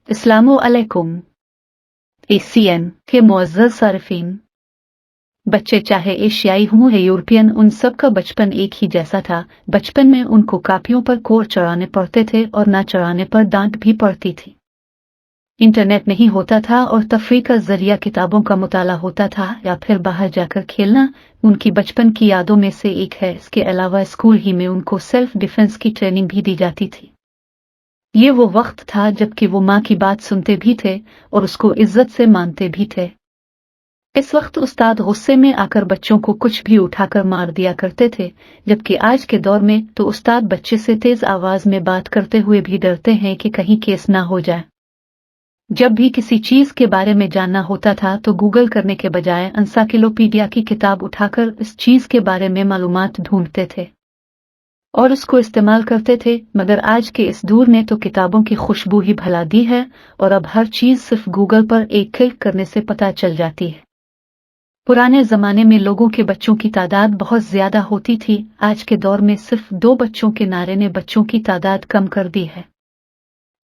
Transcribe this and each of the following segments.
अस्सलामुअलैकुम। ACN के मुअज़्ज़ज़ सारिफ़ीन, बच्चे चाहे एशियाई हों या यूरोपियन, उन सब का बचपन एक ही जैसा था। बचपन में उनको कापियों पर कोर चढ़ाने पड़ते थे और ना चढ़ाने पर डांट भी पड़ती थी। इंटरनेट नहीं होता था और तफरीह का जरिया किताबों का मुताला होता था या फिर बाहर जाकर खेलना उनकी बचपन की यादों में से एक है। इसके अलावा स्कूल ही में उनको सेल्फ डिफेंस की ट्रेनिंग भी दी जाती थी। ये वो वक्त था जबकि वो माँ की बात सुनते भी थे और उसको इज्जत से मानते भी थे। इस वक्त उस्ताद गुस्से में आकर बच्चों को कुछ भी उठाकर मार दिया करते थे, जबकि आज के दौर में तो उस्ताद बच्चे से तेज आवाज में बात करते हुए भी डरते हैं कि कहीं केस ना हो जाए। जब भी किसी चीज के बारे में जानना होता था तो गूगल करने के बजाय एनसाइक्लोपीडिया की किताब उठाकर इस चीज के बारे में मालूमात ढूंढते थे और उसको इस्तेमाल करते थे। मगर आज के इस दौर ने तो किताबों की खुशबू ही भुला दी है और अब हर चीज सिर्फ गूगल पर एक क्लिक करने से पता चल जाती है। पुराने जमाने में लोगों के बच्चों की तादाद बहुत ज्यादा होती थी। आज के दौर में सिर्फ 2 बच्चों के नारे ने बच्चों की तादाद कम कर दी है।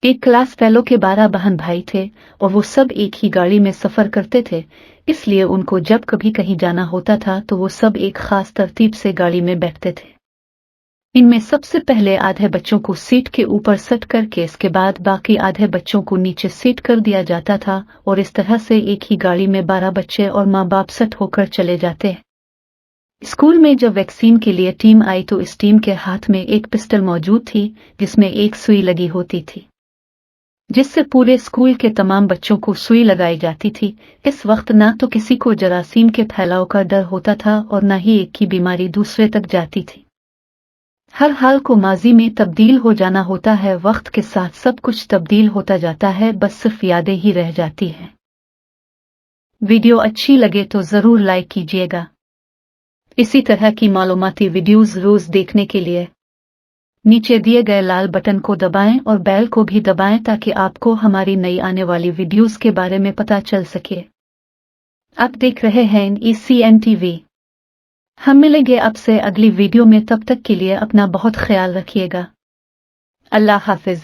एक क्लास फेलो के 12 बहन भाई थे और वो सब एक ही गाड़ी में सफर करते थे, इसलिए उनको जब कभी कहीं जाना होता था तो वो सब एक खास तरतीब से गाड़ी में बैठते थे। इनमें सबसे पहले आधे बच्चों को सीट के ऊपर सेट करके इसके बाद बाकी आधे बच्चों को नीचे सीट कर दिया जाता था और इस तरह से एक ही गाड़ी में 12 बच्चे और माँ बाप सेट होकर चले जाते। स्कूल में जब वैक्सीन के लिए टीम आई तो इस टीम के हाथ में एक पिस्टल मौजूद थी जिसमें एक सुई लगी होती थी, जिससे पूरे स्कूल के तमाम बच्चों को सुई लगाई जाती थी। इस वक्त ना तो किसी को जरासीम के फैलाव का डर होता था और न ही एक की बीमारी दूसरे तक जाती थी। हर हाल को माजी में तब्दील हो जाना होता है। वक्त के साथ सब कुछ तब्दील होता जाता है, बस सिर्फ यादें ही रह जाती हैं। वीडियो अच्छी लगे तो जरूर लाइक कीजिएगा। इसी तरह की मालूमाती वीडियोस रोज देखने के लिए नीचे दिए गए लाल बटन को दबाएं और बेल को भी दबाएं ताकि आपको हमारी नई आने वाली वीडियोस के बारे में पता चल सके। आप देख रहे हैं ACN TV। हम मिलेंगे आपसे अगली वीडियो में, तब तक के लिए अपना बहुत ख्याल रखिएगा। अल्लाह हाफिज।